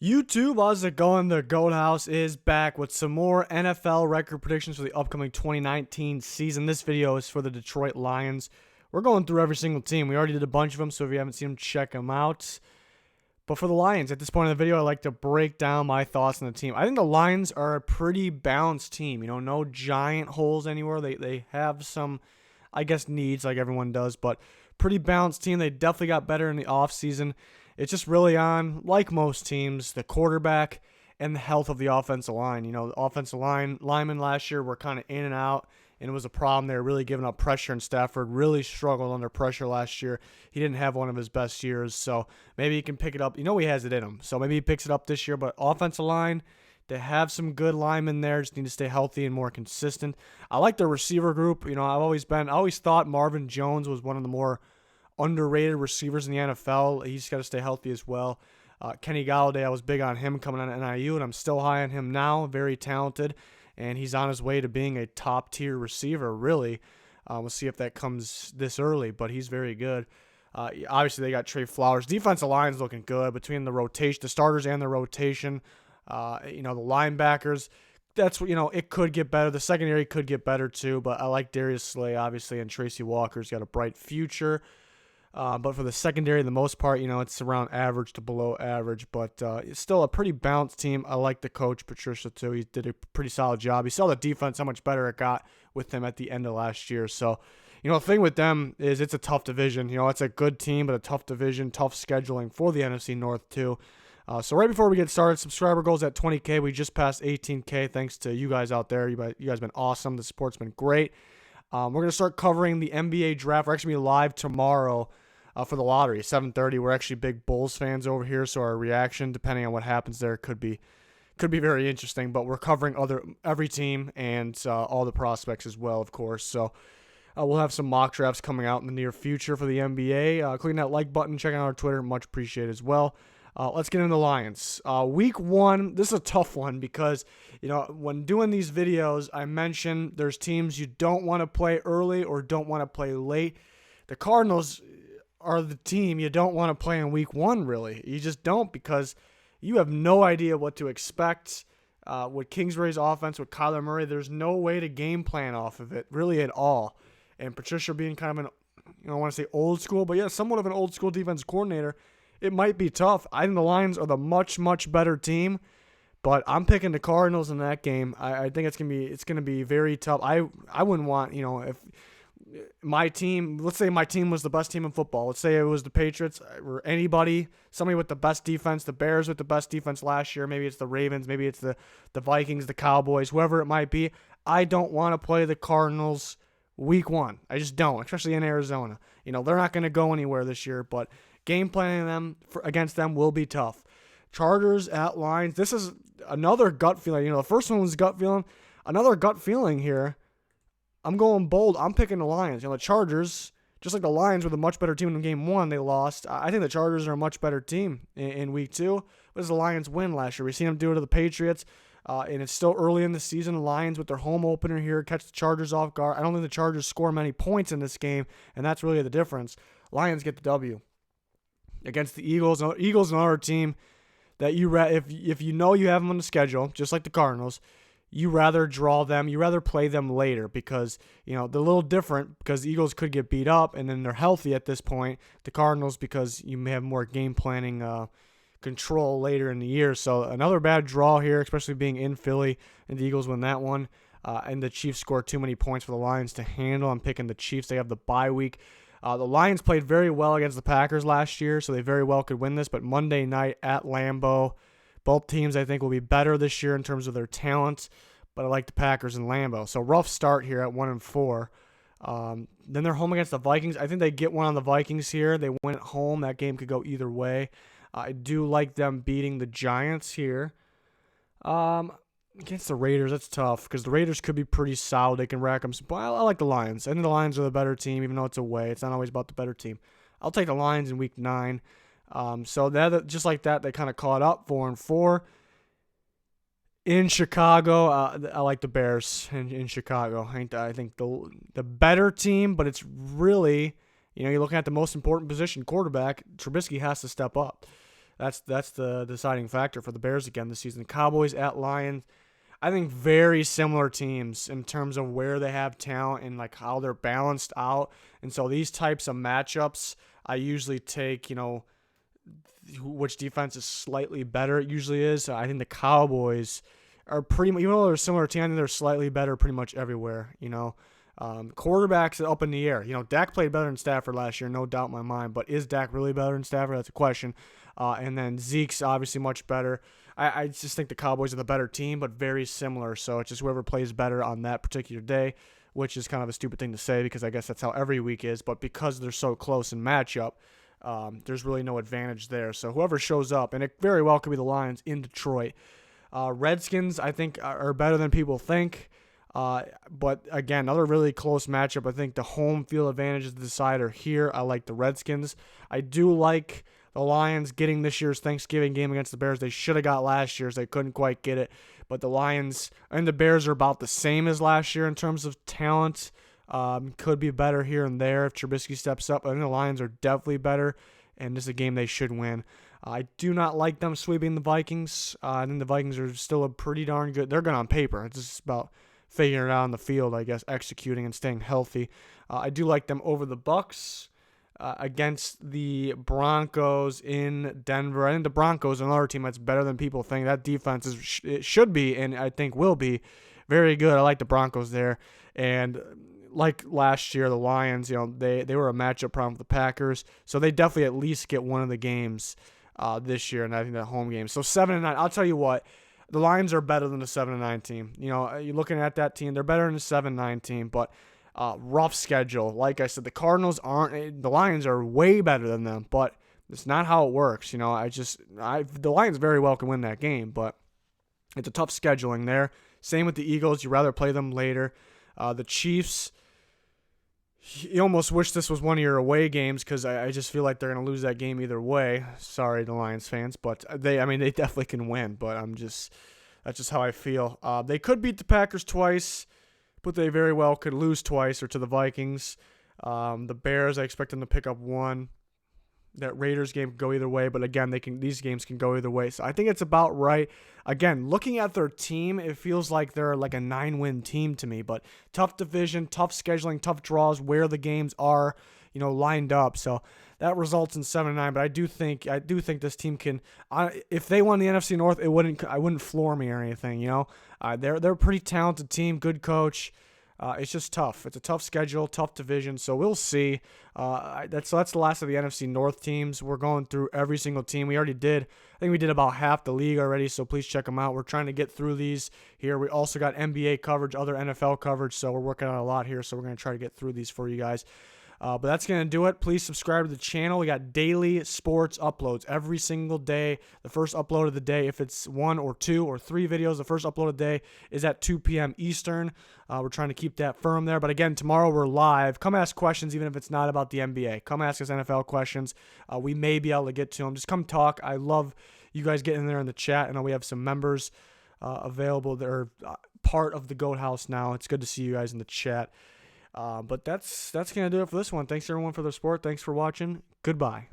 YouTube, how's it going? The Goat House is back with some more NFL record predictions for the upcoming 2019 season. This video is for the Detroit Lions. We're going through every single team. We already did a bunch of them, so if you haven't seen them, check them out. But for the Lions, at this point in the video, I like to break down my thoughts on the team. I think the Lions are a pretty balanced team. You know, no giant holes anywhere. They have some, I guess, needs like everyone does, but pretty balanced team. They definitely got better in the offseason. It's just really on, like most teams, the quarterback and the health of the offensive line. You know, the offensive linemen last year were kind of in and out, and it was a problem. They were really giving up pressure, and Stafford really struggled under pressure last year. He didn't have one of his best years, so maybe he can pick it up. You know he has it in him, so maybe he picks it up this year. But offensive line, they have some good linemen there. Just need to stay healthy and more consistent. I like the receiver group. You know, I always thought Marvin Jones was one of the more underrated receivers in the NFL. He's got to stay healthy as well. Kenny Golladay, I was big on him coming on at NIU, and I'm still high on him now. Very talented, and he's on his way to being a top-tier receiver, really. We'll see if that comes this early, but he's very good. Obviously, they got Trey Flowers. Defensive line's looking good between the rotation, the starters and the rotation. The linebackers, it could get better. The secondary could get better too, but I like Darius Slay, obviously, and Tracy Walker's got a bright future. But for the secondary, the most part, it's around average to below average. But it's still a pretty balanced team. I like the coach, Patricia, too. He did a pretty solid job. He saw the defense, how much better it got with them at the end of last year. So, the thing with them is it's a tough division. It's a good team, but a tough division, tough scheduling for the NFC North, too. So right before we get started, subscriber goals at 20K. We just passed 18K thanks to you guys out there. You guys have been awesome. The support's been great. We're going to start covering the NBA draft. We're actually going to be live tomorrow for the lottery, 7:30. We're actually big Bulls fans over here, so our reaction, depending on what happens there, could be very interesting. But we're covering every team and all the prospects as well, of course. So we'll have some mock drafts coming out in the near future for the NBA. Clicking that like button, checking out our Twitter, much appreciated as well. Let's get into the Lions. Week 1, this is a tough one because, when doing these videos, I mentioned there's teams you don't want to play early or don't want to play late. The Cardinals are the team you don't want to play in week 1, really. You just don't, because you have no idea what to expect. With Kingsbury's offense, with Kyler Murray, there's no way to game plan off of it, really, at all. And Patricia being kind of I don't want to say old school, but yeah, somewhat of an old school defense coordinator, it might be tough. I think the Lions are the much, much better team, but I'm picking the Cardinals in that game. I think it's gonna be very tough. I wouldn't want, if my team, let's say my team was the best team in football. Let's say it was the Patriots or somebody with the best defense, the Bears with the best defense last year. Maybe it's the Ravens, maybe it's the Vikings, the Cowboys, whoever it might be. I don't want to play the Cardinals week 1. I just don't, especially in Arizona. They're not going to go anywhere this year, but game planning against them will be tough. Chargers at Lions. This is another gut feeling. The first one was gut feeling. Another gut feeling here. I'm going bold. I'm picking the Lions. The Chargers, just like the Lions were the much better team in game 1, they lost. I think the Chargers are a much better team in week 2. But as the Lions win last year, we've seen them do it to the Patriots, and it's still early in the season. The Lions with their home opener here catch the Chargers off guard. I don't think the Chargers score many points in this game, and that's really the difference. Lions get the W against the Eagles. Eagles, another team that if you know you have them on the schedule, just like the Cardinals, you rather draw them, you rather play them later because, they're a little different because the Eagles could get beat up and then they're healthy at this point. The Cardinals, because you may have more game planning control later in the year. So another bad draw here, especially being in Philly, and the Eagles win that one. And the Chiefs score too many points for the Lions to handle. I'm picking the Chiefs. They have the bye week. The Lions played very well against the Packers last year, so they very well could win this. But Monday night at Lambeau, both teams, I think, will be better this year in terms of their talent, but I like the Packers and Lambeau. So rough start here at 1-4. Then they're home against the Vikings. I think they get one on the Vikings here. They win at home. That game could go either way. I do like them beating the Giants here. Against the Raiders, that's tough because the Raiders could be pretty solid. They can rack them. But I like the Lions. I think the Lions are the better team, even though it's away. It's not always about the better team. I'll take the Lions in week 9. So that just like that, they kind of caught up 4-4. In Chicago, I like the Bears in Chicago. I think the better team, but it's really, you're looking at the most important position, quarterback. Trubisky has to step up. That's the deciding factor for the Bears again this season. Cowboys at Lions. I think very similar teams in terms of where they have talent and like how they're balanced out. And so these types of matchups, I usually take, which defense is slightly better. It usually is. I think the Cowboys are pretty much, even though they're a similar team, I think they're slightly better pretty much everywhere. Quarterbacks up in the air. Dak played better than Stafford last year, no doubt in my mind. But is Dak really better than Stafford? That's a question. And then Zeke's obviously much better. I just think the Cowboys are the better team, but very similar. So it's just whoever plays better on that particular day, which is kind of a stupid thing to say because I guess that's how every week is. But because they're so close in matchup, there's really no advantage there. So whoever shows up, and it very well could be the Lions in Detroit. Redskins, I think, are better than people think. But again, another really close matchup. I think the home field advantage is the decider here. I like the Redskins. I do like the Lions getting this year's Thanksgiving game against the Bears. They should have got last year's. They couldn't quite get it. But the Lions and the Bears are about the same as last year in terms of talent. Could be better here and there if Trubisky steps up. I think the Lions are definitely better, and this is a game they should win. I do not like them sweeping the Vikings. I think the Vikings are still a pretty darn good. They're good on paper. It's just about figuring it out on the field, I guess, executing and staying healthy. I do like them over the Bucs. Against the Broncos in Denver. I think the Broncos are another team that's better than people think. That defense it should be, and I think will be, very good. I like the Broncos there. And like last year, the Lions, they were a matchup problem with the Packers, so they definitely at least get one of the games this year, and I think that home game. So 7-9. I'll tell you what, the Lions are better than the 7-9 team. You're looking at that team; they're better than the 7-9 team, but. Rough schedule. Like I said, the Cardinals aren't. The Lions are way better than them, but it's not how it works. The Lions very well can win that game, but it's a tough scheduling there. Same with the Eagles. You'd rather play them later. The Chiefs. You almost wish this was one of your away games because I just feel like they're going to lose that game either way. Sorry, the Lions fans, but they definitely can win. But that's just how I feel. They could beat the Packers twice. But they very well could lose twice or to the Vikings. The Bears, I expect them to pick up one. That Raiders game could go either way, but again, these games can go either way. So I think it's about right. Again, looking at their team, it feels like they're like a 9-win team to me. But tough division, tough scheduling, tough draws where the games are, lined up. So that results in 7-9. But I do think this team can. If they won the NFC North, I wouldn't floor me or anything. They're a pretty talented team, good coach. It's just tough. It's a tough schedule, tough division. So we'll see. That's the last of the NFC North teams. We're going through every single team. We already did. I think we did about half the league already. So please check them out. We're trying to get through these here. We also got NBA coverage, other NFL coverage. So we're working on a lot here. So we're going to try to get through these for you guys. But that's going to do it. Please subscribe to the channel. We got daily sports uploads every single day. The first upload of the day, if it's 1 or 2 or 3 videos, the first upload of the day is at 2 p.m. Eastern. We're trying to keep that firm there. But again, tomorrow we're live. Come ask questions even if it's not about the NBA. Come ask us NFL questions. We may be able to get to them. Just come talk. I love you guys getting there in the chat. I know we have some members available that are part of the Goat House now. It's good to see you guys in the chat. But that's going to do it for this one. Thanks, everyone, for the support. Thanks for watching. Goodbye.